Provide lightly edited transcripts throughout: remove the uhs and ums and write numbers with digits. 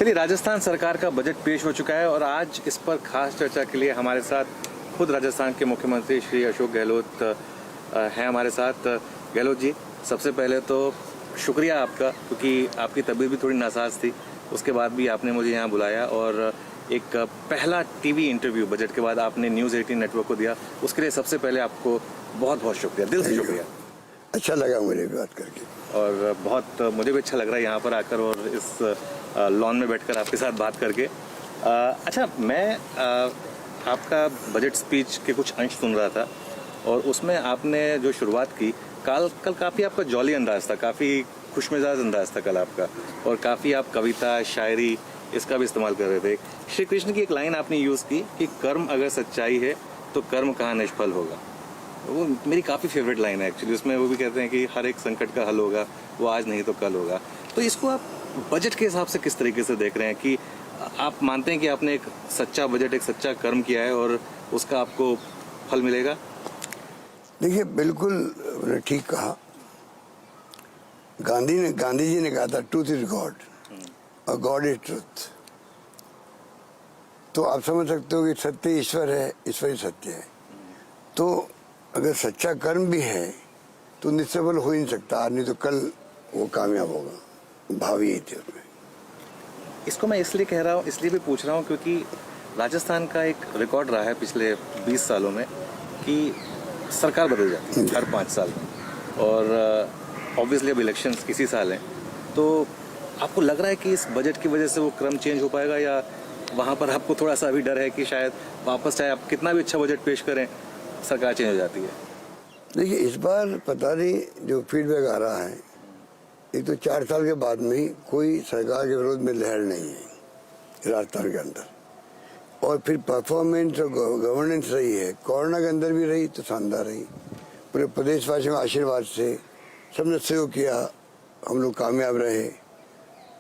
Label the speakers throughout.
Speaker 1: चलिए, राजस्थान सरकार का बजट पेश हो चुका है और आज इस पर खास चर्चा के लिए हमारे साथ खुद राजस्थान के मुख्यमंत्री श्री अशोक गहलोत हैं हमारे साथ। गहलोत जी, सबसे पहले तो शुक्रिया आपका, क्योंकि आपकी तबीयत भी थोड़ी नासाज थी, उसके बाद भी आपने मुझे यहाँ बुलाया और एक पहला टीवी इंटरव्यू बजट के बाद आपने न्यूज़ 18 नेटवर्क को दिया। उसके लिए सबसे पहले आपको बहुत बहुत शुक्रिया, दिल से शुक्रिया।
Speaker 2: अच्छा लगा मुझे बात करके
Speaker 1: और बहुत मुझे भी अच्छा लग रहा है यहाँ पर आकर और इस लॉन में बैठकर आपके साथ बात करके। अच्छा, मैं आपका बजट स्पीच के कुछ अंश सुन रहा था और उसमें आपने जो शुरुआत की, कल काफ़ी आपका जॉली अंदाज था, काफ़ी खुशमिजाज अंदाज था कल आपका, और काफ़ी आप कविता शायरी इसका भी इस्तेमाल कर रहे थे। श्री कृष्ण की एक लाइन आपने यूज़ की कि कर्म अगर सच्चाई है तो कर्म कहाँ निष्फल होगा। वो मेरी काफ़ी फेवरेट लाइन है एक्चुअली। उसमें वो भी कहते हैं कि हर एक संकट का हल होगा, वो आज नहीं तो कल होगा। तो इसको आप बजट के हिसाब से किस तरीके से देख रहे हैं कि आप मानते हैं कि आपने एक सच्चा बजट, एक सच्चा कर्म किया है और उसका आपको फल मिलेगा?
Speaker 2: देखिए, बिल्कुल ठीक कहा। गांधी जी ने कहा था ट्रूथ इज गॉड और गॉड इज ट्रूथ। तो आप समझ सकते हो कि सत्य ईश्वर है, ईश्वर ही सत्य है। तो अगर सच्चा कर्म भी है तो निष्फल हो ही नहीं सकता, आज नहीं तो कल वो कामयाब होगा। भाव यही थे उसमें।
Speaker 1: इसको मैं इसलिए कह रहा हूँ, इसलिए भी पूछ रहा हूँ क्योंकि राजस्थान का एक रिकॉर्ड रहा है पिछले 20 सालों में कि सरकार बदल जाती है हर 5 साल में, और ऑब्वियसली अब इलेक्शंस किसी साल हैं। तो आपको लग रहा है कि इस बजट की वजह से वो क्रम चेंज हो पाएगा, या वहाँ पर आपको थोड़ा सा अभी डर है कि शायद वापस चाहे आप कितना भी अच्छा बजट पेश करें, सरकार चेंज हो जाती है?
Speaker 2: देखिए, इस बार पता नहीं जो फीडबैक आ रहा है, एक तो 4 साल के बाद में ही कोई सरकार के विरोध में लहर नहीं है राजस्थान के अंदर, और फिर परफॉर्मेंस और गवर्नेंस रही है, कोरोना के अंदर भी रही तो शानदार रही। पूरे प्रदेशवासियों के आशीर्वाद से सबने सहयोग किया, हम लोग कामयाब रहे।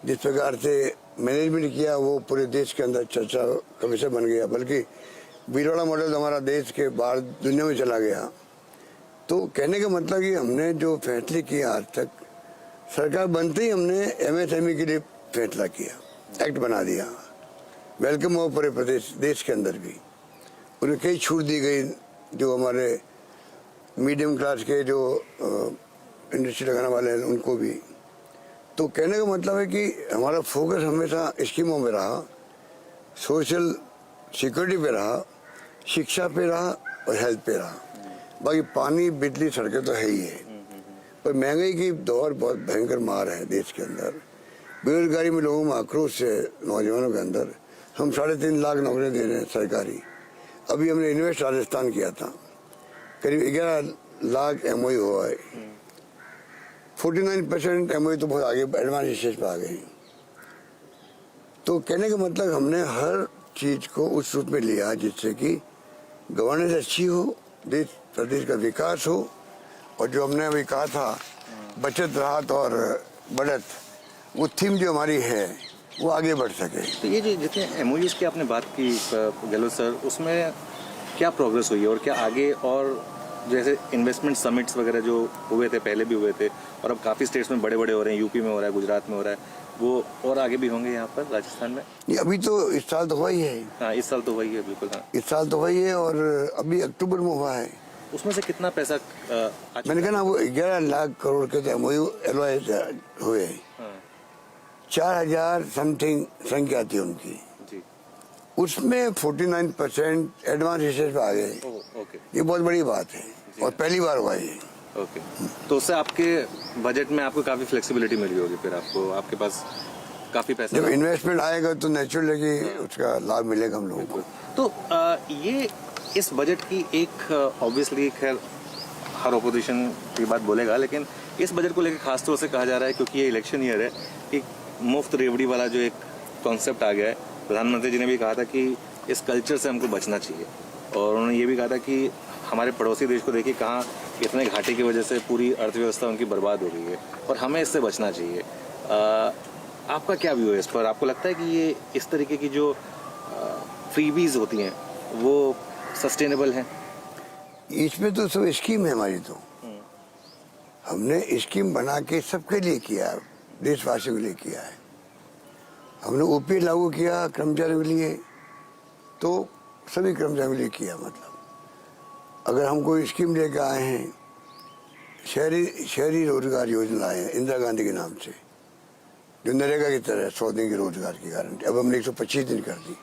Speaker 2: जिस प्रकार से मैनेजमेंट किया वो पूरे देश के अंदर चर्चा का विषय बन गया, बल्कि वीरवाड़ा मॉडल हमारा देश के बाहर दुनिया में चला गया। तो कहने का मतलब कि हमने जो फैसले किए आज तक, सरकार बनते ही हमने एमएसएमई के लिए फैसला किया, एक्ट बना दिया, वेलकम हो पूरे प्रदेश देश के अंदर भी। उन्हें कई छूट दी गई जो हमारे मीडियम क्लास के जो इंडस्ट्री लगाने वाले हैं उनको भी। तो कहने का मतलब है कि हमारा फोकस हमेशा स्कीमों में रहा, सोशल सिक्योरिटी पे रहा, शिक्षा पे रहा और हेल्थ पे रहा। बाकी पानी, बिजली, सड़कें तो है ही है, पर महंगाई की दौर बहुत भयंकर मार है देश के अंदर। बेरोजगारी में लोगों में आक्रोश है, नौजवानों के अंदर। हम 3.5 लाख नौकरियां दे रहे हैं सरकारी। अभी हमने इन्वेस्ट राजस्थान किया था, करीब 11 लाख MOU हुआ है। 49% MOU तो बहुत आगे एडवांस स्टेज पर आ गई। तो कहने का मतलब हमने हर चीज को उस रूप में लिया जिससे कि गवर्नेंस अच्छी हो, देश प्रदेश का विकास हो, और जो हमने अभी कहा था बचत, राहत और बढ़त, वो थीम जो हमारी है वो आगे बढ़ सके।
Speaker 1: तो ये जो जितने MOUs की आपने बात की गहलोत सर, उसमें क्या प्रोग्रेस हुई है और क्या आगे, और जैसे इन्वेस्टमेंट समिट्स वगैरह जो हुए थे, पहले भी हुए थे और अब काफ़ी स्टेट्स में बड़े बड़े हो रहे हैं, यूपी में हो रहा है, गुजरात में हो रहा है, वो और आगे भी होंगे यहाँ पर राजस्थान में?
Speaker 2: ये अभी तो इस साल तो हुआ ही है।
Speaker 1: हाँ, इस साल तो हुआ ही है, बिल्कुल। हाँ,
Speaker 2: इस साल तो हुआ ही है और अभी अक्टूबर में हुआ है।
Speaker 1: उसमें से कितना पैसा
Speaker 2: मैंने कहा ना, वो 11 लाख करोड़ के तो MOU हुए, 4000 समथिंग संख्या थी उनकी, उसमें 49% एडवांस स्टेज पे आ गए। ये बहुत बड़ी बात है और पहली बार हुआ ये।
Speaker 1: ओके, तो उससे आपके बजट में आपको काफ़ी फ्लेक्सिबिलिटी मिली होगी, फिर आपको, आपके पास काफ़ी पैसा।
Speaker 2: जब इन्वेस्टमेंट आएगा तो नेचुरल है कि उसका लाभ मिलेगा हम लोगों को।
Speaker 1: तो ये इस बजट की एक ऑब्वियसली, खैर हर ऑपोजिशन की बात बोलेगा, लेकिन इस बजट को लेकर खास तौर से कहा जा रहा है क्योंकि ये इलेक्शन ईयर है कि मुफ्त रेवड़ी वाला जो एक कॉन्सेप्ट आ गया है। प्रधानमंत्री जी ने भी कहा था कि इस कल्चर से हमको बचना चाहिए, और उन्होंने ये भी कहा था कि हमारे पड़ोसी देश को देखिए कहाँ इतने घाटे की वजह से पूरी अर्थव्यवस्था उनकी बर्बाद हो गई है, और हमें इससे बचना चाहिए। आपका क्या व्यू है इस पर? आपको लगता है कि ये इस तरीके की जो फ्रीबीज होती हैं वो सस्टेनेबल हैं?
Speaker 2: इसमें तो सब स्कीम है हमारी। तो हमने स्कीम बना के सबके लिए किया है, देशवासियों के लिए किया है। हमने ओपीए लागू किया कर्मचारियों के लिए, तो सभी कर्मचारियों के लिए किया। मतलब अगर हम कोई स्कीम लेकर आए हैं, शहरी रोजगार योजना है इंदिरा गांधी के नाम से, जो नरेगा की तरह 100 दिन की रोजगार की गारंटी, अब हमने 125 दिन कर दी।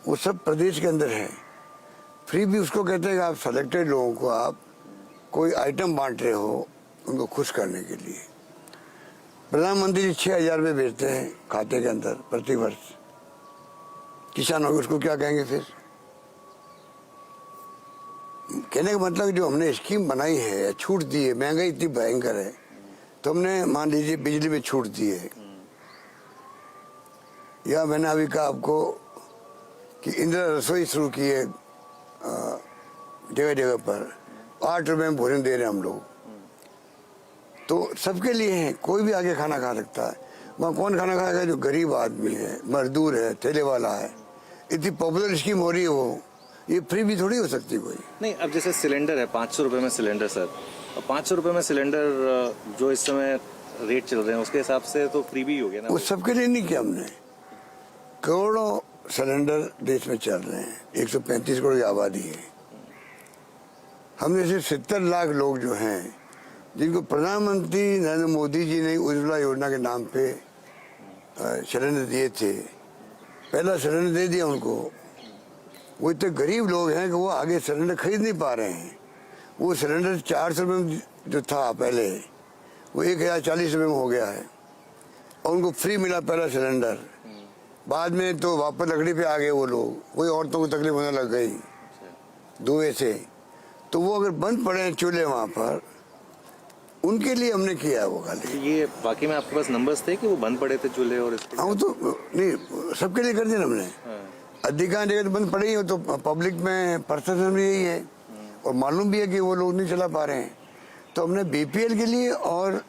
Speaker 2: वो सब प्रदेश के अंदर है। फ्री भी उसको कहते हैं कि आप सेलेक्टेड लोगों को आप कोई आइटम बांट रहे हो उनको खुश करने के लिए। प्रधानमंत्री जी 6,000 रुपये भेजते हैं खाते के अंदर प्रति वर्ष। किसानों को उसको क्या कहेंगे फिर? कहने का मतलब जो हमने स्कीम बनाई है, छूट दी है, महंगाई इतनी भयंकर है, तो हमने मान लीजिए बिजली में छूट दी है, या मैंने अभी कहा आपको कि इंदिरा रसोई शुरू की है जगह जगह पर, 8 रुपये में भोजन दे रहे हैं हम लोग। तो सबके लिए है, कोई भी आगे खाना खा सकता है। वहाँ कौन खाना खाएगा? जो गरीब आदमी है, मजदूर है, ठेले वाला है। इतनी पॉपुलर स्कीम हो रही है वो, ये फ्री भी थोड़ी हो सकती कोई।
Speaker 1: नहीं, अब जैसे सिलेंडर है 500 रुपये में सिलेंडर सर, 500 रुपये में सिलेंडर जो इस समय रेट चल रहे हैं उसके हिसाब से तो फ्री भी हो गया ना।
Speaker 2: वो सबके लिए नहीं किया हमने। करोड़ों सिलेंडर देश में चल रहे हैं, 135 करोड़ की आबादी है। हमने सिर्फ 70 लाख लोग जो हैं जिनको प्रधानमंत्री नरेंद्र मोदी जी ने उज्ज्वला योजना के नाम पे सिलेंडर दिए थे, पहला सिलेंडर दे दिया उनको। वो इतने गरीब लोग हैं कि वो आगे सिलेंडर खरीद नहीं पा रहे हैं। वो सिलेंडर 400 रुपये में जो था पहले, वो 1,040 रुपये में हो गया है, और उनको फ्री मिला पहला सिलेंडर। बाद में तो वापस लकड़ी पे आ गए वो लोग, वही औरतों को तकलीफ होने लग गई धुएं से। तो वो अगर बंद पड़े हैं चूल्हे वहाँ पर, उनके लिए हमने किया है वो खाली।
Speaker 1: ये वाकई में आपके पास नंबर्स थे कि वो बंद पड़े थे चूल्हे? और
Speaker 2: हाँ, तो नहीं, सबके लिए कर दिया हमने। अधिकांश जगह तो बंद पड़े ही हो, तो पब्लिक में परसेप्शन भी यही है, और मालूम भी है कि वो लोग नहीं चला पा रहे हैं। तो हमने बीपीएल के लिए और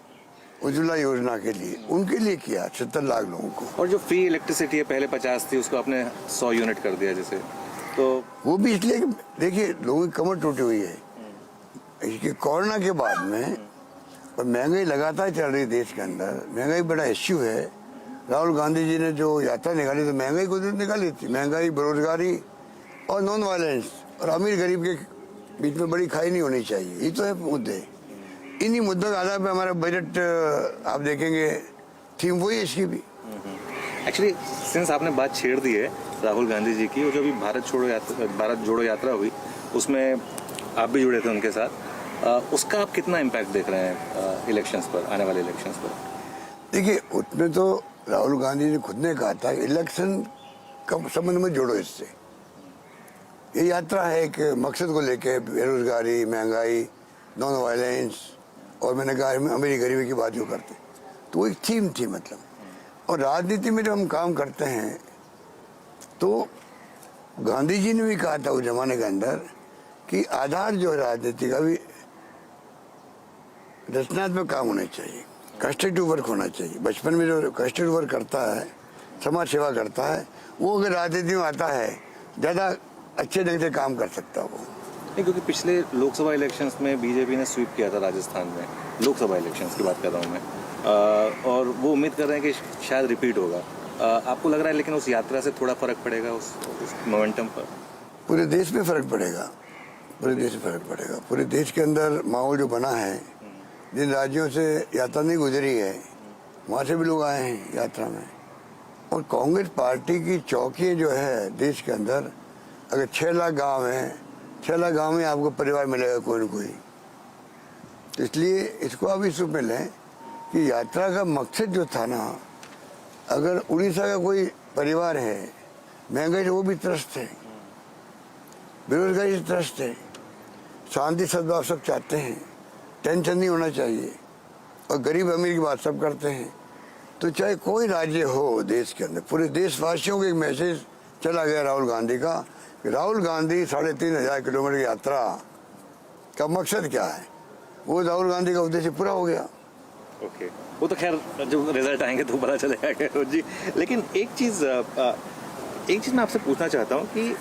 Speaker 2: उज्ज्वला योजना के लिए, उनके लिए किया 70 लाख लोगों को।
Speaker 1: और जो फ्री इलेक्ट्रिसिटी है पहले 50 थी, उसको आपने 100 यूनिट कर दिया जैसे, तो
Speaker 2: वो भी इसलिए कि देखिए लोगों की कमर टूटी हुई है। इसके कोरोना के बाद में और महंगाई लगातार चल रही देश के अंदर, महंगाई बड़ा इश्यू है। राहुल गांधी जी ने जो यात्रा निकाली तो महंगाई को निकाली थी, महंगाई, बेरोजगारी और नॉन वायलेंस, और अमीर गरीब के बीच में बड़ी खाई नहीं होनी चाहिए। ये तो है मुद्दे। इन्हीं मुद्दों के आधार पर हमारा बजट आप देखेंगे, थीम वही है इसकी भी।
Speaker 1: एक्चुअली सिंस आपने बात छेड़ दी है राहुल गांधी जी की, वो जो अभी भारत जोड़ो यात्रा हुई, उसमें आप भी जुड़े थे उनके साथ, उसका आप कितना इम्पैक्ट देख रहे हैं इलेक्शंस पर, आने वाले इलेक्शंस पर?
Speaker 2: देखिए, उसमें तो राहुल गांधी ने खुद ने कहा था इलेक्शन का संबंध में जोड़ो इससे। ये यात्रा है एक मकसद को लेके, बेरोजगारी, महंगाई, नॉन वायलेंस, और मैंने कहा अमीरी गरीबी की बात जो करते, तो वो एक थीम थी मतलब। और राजनीति में जब हम काम करते हैं तो गांधी जी ने भी कहा था उस जमाने के अंदर कि आधार जो है राजनीति का भी रचनात्मक काम होना चाहिए, कंस्ट्रक्टिव वर्क होना चाहिए। बचपन में जो कंस्ट्रक्टिव वर्क करता है, समाज सेवा करता है, वो अगर राजनीति में आता है ज़्यादा अच्छे ढंग से काम कर सकता है वो।
Speaker 1: नहीं, क्योंकि पिछले लोकसभा इलेक्शंस में बीजेपी ने स्वीप किया था राजस्थान में, लोकसभा इलेक्शंस की बात कर रहा हूँ मैं, और वो उम्मीद कर रहे हैं कि शायद रिपीट होगा। आपको लग रहा है लेकिन उस यात्रा से थोड़ा फर्क पड़ेगा उस मोमेंटम पर?
Speaker 2: पूरे देश में फर्क पड़ेगा, पूरे देश में फर्क पड़ेगा। पूरे देश के अंदर माहौल जो बना है, जिन राज्यों से यात्रा नहीं गुजरी है वहाँ से भी लोग आए हैं यात्रा में। और कांग्रेस पार्टी की चौकियाँ जो है देश के अंदर, अगर 6 लाख गाँव हैं, 6 लाख गाँव में आपको परिवार मिलेगा कोई न कोई। तो इसलिए इसको आप इस रूप में लें कि यात्रा का मकसद जो था ना, अगर उड़ीसा का कोई परिवार है, महंगाई से वो भी त्रस्त है, बेरोजगारी से त्रस्त है, शांति सद्भाव सब चाहते हैं, टेंशन नहीं होना चाहिए, और गरीब अमीर की बात सब करते हैं। तो चाहे कोई राज्य हो देश के अंदर, पूरे देशवासियों को एक मैसेज चला गया राहुल गांधी का कि राहुल गांधी 3,500 किलोमीटर की यात्रा का मकसद क्या है, वो राहुल गांधी का उद्देश्य पूरा हो गया।
Speaker 1: ओके, वो तो खैर जब रिजल्ट आएंगे तो पता चलेगा जी। लेकिन एक चीज़ मैं आपसे पूछना चाहता हूँ कि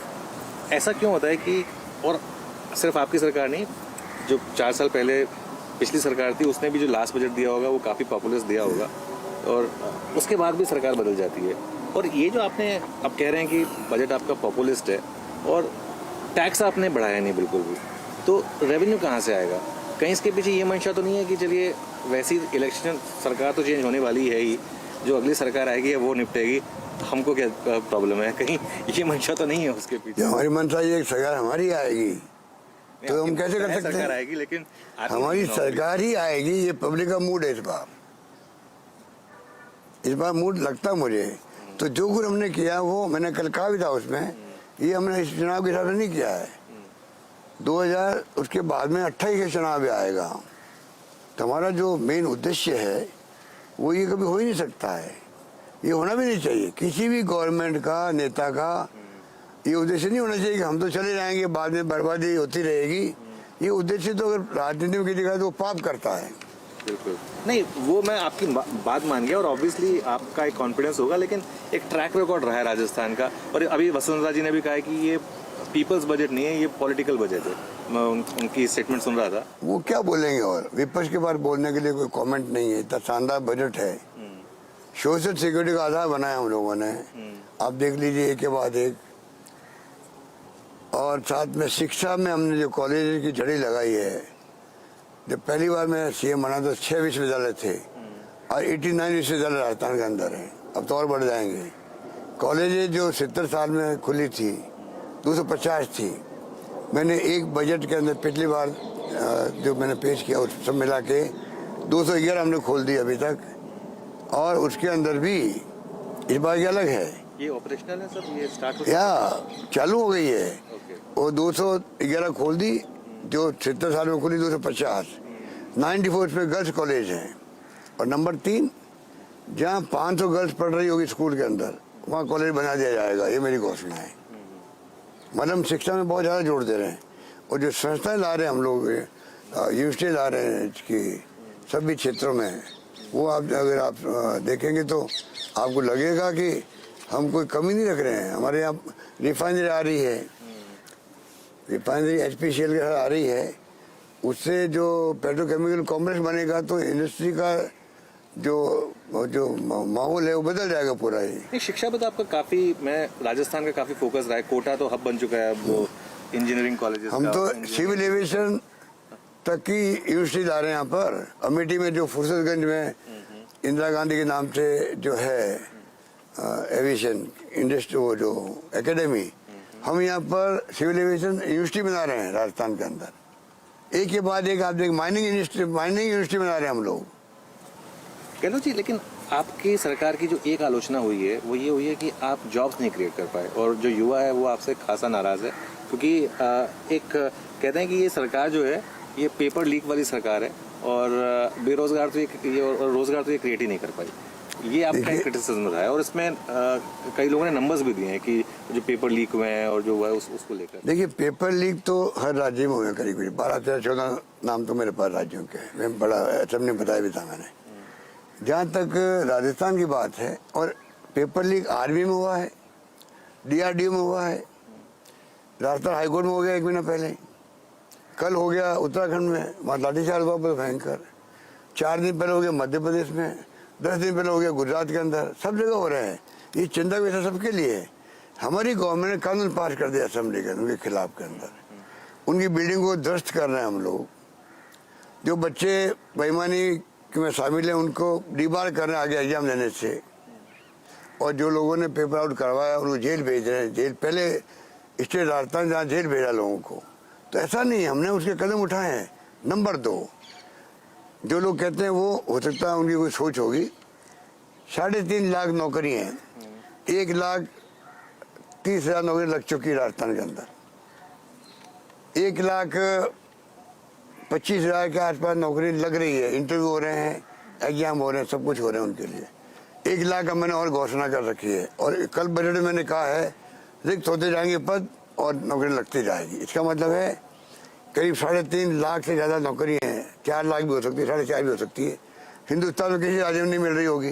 Speaker 1: ऐसा क्यों होता है कि, और सिर्फ आपकी सरकार नहीं, जो 4 साल पहले पिछली सरकार थी उसने भी जो लास्ट बजट दिया होगा वो काफ़ी पॉपुलर दिया होगा, और उसके बाद भी सरकार बदल जाती है, और ये जो आपने अब कह रहे हैं कि बजट आपका पॉपुलिस्ट है और टैक्स आपने बढ़ाया नहीं बिल्कुल भी, तो रेवेन्यू कहाँ से आएगा? कहीं इसके पीछे ये मंशा तो नहीं है कि चलिए वैसी इलेक्शन, सरकार तो चेंज होने वाली है ही, जो अगली सरकार आएगी वो निपटेगी, हमको क्या प्रॉब्लम है? कहीं ये मंशा तो नहीं है उसके पीछे?
Speaker 2: हमारी मंशा ये सरकार हमारी आएगी तो हम कैसे कर सकते
Speaker 1: सरकार
Speaker 2: हैं?
Speaker 1: आएगी लेकिन
Speaker 2: हमारी सरकार ही आएगी, ये पब्लिक का मूड है इस बार मूड लगता मुझे। तो जो कुछ हमने किया वो मैंने कल कहा भी था उसमें, ये हमने इस चुनाव के हिसाब से नहीं किया है। 2000 उसके बाद में 28 का चुनाव भी आएगा, तो हमारा जो मेन उद्देश्य है वो ये कभी हो ही नहीं सकता है, ये होना भी नहीं चाहिए। किसी भी गवर्नमेंट का, नेता का ये उद्देश्य नहीं होना चाहिए कि हम तो चले जाएंगे, बाद में बर्बादी होती रहेगी। ये उद्देश्य तो अगर राजनीति में किसी का तो वो पाप करता है।
Speaker 1: बिल्कुल नहीं, वो मैं आपकी बात मान गया और ऑब्वियसली आपका एक कॉन्फिडेंस होगा, लेकिन एक ट्रैक रिकॉर्ड रहा है राजस्थान का। और अभी वसुंधरा जी ने भी कहा है कि ये पीपल्स बजट नहीं है, ये पॉलिटिकल बजट है। मैं उनकी स्टेटमेंट सुन रहा था।
Speaker 2: वो क्या बोलेंगे, और विपक्ष के बारे बोलने के लिए कोई कमेंट नहीं है। इतना शानदार बजट है, सोशल सिक्योरिटी का आधार बनाया हम लोगों ने, आप देख लीजिए एक के बाद एक। और साथ में शिक्षा में हमने जो कॉलेज की झड़ी लगाई है, जब पहली बार मैं सीएम बना तो 6 विश्वविद्यालय थे और 89 विश्वविद्यालय राजस्थान के अंदर है, अब तो और बढ़ जाएंगे। कॉलेजें जो 70 साल में खुली थी 250 थी, मैंने एक बजट के अंदर पिछली बार जो मैंने पेश किया उस सब मिला के 211 हमने खोल दी अभी तक। और उसके अंदर भी इस बार की अलग है,
Speaker 1: ये ऑपरेशनल है सर, ये स्टार्ट
Speaker 2: या चालू हो गई है। वो 211 खोल दी, जो 70 साल में खुली 250, 94 में गर्ल्स कॉलेज हैं। और नंबर 3, जहाँ 500 गर्ल्स पढ़ रही होगी स्कूल के अंदर, वहाँ कॉलेज बना दिया जाएगा, ये मेरी घोषणा है। मतलब शिक्षा में बहुत ज़्यादा जोर दे रहे हैं। और जो संस्थाएं ला रहे हैं हम लोग, यूनिवर्सिटी ला रहे हैं कि सभी क्षेत्रों में, वो आप अगर आप देखेंगे तो आपको लगेगा कि हम कोई कमी नहीं रख रहे हैं। हमारे यहाँ रिफाइनरी आ रही है, रिफाइनरी HPCL के साथ आ रही है, उससे जो पेट्रोकेमिकल कॉम्प्लेक्स बनेगा तो इंडस्ट्री का जो माहौल है वो बदल जाएगा पूरा ही।
Speaker 1: शिक्षा पे तो आपका काफी, मैं राजस्थान का काफी फोकस रहा है। कोटा तो हब बन चुका है अब वो इंजीनियरिंग कॉलेजेस
Speaker 2: हम तो सिविल एविएशन तक की यूनिवर्सिटी ला रहे हैं यहाँ पर। अमेठी में जो फुर्सतगंज में इंदिरा गांधी के नाम से जो है एविएशन इंडस्ट्री, वो जो एकेडमी, हम यहाँ पर सिविल एविएशन यूनिवर्सिटी बना रहे हैं राजस्थान के अंदर। एक के बाद एक आप देख, माइनिंग यूनिवर्सिटी बना रहे हैं हम लोग।
Speaker 1: कह जी, लेकिन आपकी सरकार की जो एक आलोचना हुई है वो ये हुई है कि आप जॉब्स नहीं क्रिएट कर पाए, और जो युवा है वो आपसे खासा नाराज है, क्योंकि एक कहते हैं कि ये सरकार जो है ये पेपर लीक वाली सरकार है, और बेरोजगार तो ये और रोजगार तो ये क्रिएट ही नहीं कर पाई। ये आपका क्रिटिसिज्म रहा है, और इसमें कई लोगों ने नंबर्स भी दिए हैं कि जो पेपर लीक हुए हैं और जो हुआ है उसको लेकर।
Speaker 2: देखिए, पेपर लीक तो हर राज्य में हुए, करीब 12, 13, 14 नाम तो मेरे पास राज्यों के, मैं बड़ा सबने बताया भी था मैंने। जहाँ तक राजस्थान की बात है, और पेपर लीक आर्मी में हुआ है, DRDO में हुआ है, राजस्थान हाईकोर्ट में हो गया 1 महीना पहले, कल हो गया उत्तराखंड में, वहाँ लाठीचार्ज हुआ बहुत भयंकर। 4 दिन पहले हो गया मध्य प्रदेश में, 10 दिन पहले हो गया गुजरात के अंदर, सब जगह हो रहे हैं। ये चिंता का विषय सबके लिए है। हमारी गवर्नमेंट ने कानून पास कर दिया असेंबली के उनके खिलाफ के अंदर, उनकी बिल्डिंग को ध्वस्त कर रहे हैं हम लोग। जो बच्चे बेईमानी में शामिल हैं उनको डिबार कर रहे हैं आगे एग्जाम लेने से, और जो लोगों ने पेपर आउट करवाया उनको जेल भेज रहे हैं। जेल पहले स्टेट राजस्थान जहाँ जेल भेजा लोगों को, तो ऐसा नहीं, हमने उसके कदम उठाए हैं। नंबर 2, जो लोग कहते हैं वो हो सकता है उनकी कोई सोच होगी, 3.5 लाख नौकरी हैं, 1,30,000 नौकरी लग चुकी है राजस्थान के अंदर, 1,25,000 के आसपास नौकरी लग रही है, इंटरव्यू हो रहे हैं, एग्जाम हो रहे हैं, सब कुछ हो रहे हैं उनके लिए। 1 लाख का मैंने और घोषणा कर रखी है, और कल बजट में मैंने कहा है रिक्त होते जाएंगे पद और नौकरी लगती जाएगी। इसका मतलब है करीब 3.5 लाख से ज़्यादा नौकरी हैं, 4 लाख भी हो सकती है, 4.5 भी हो सकती है। हिंदुस्तान में किसी राज्य में नहीं मिल रही होगी।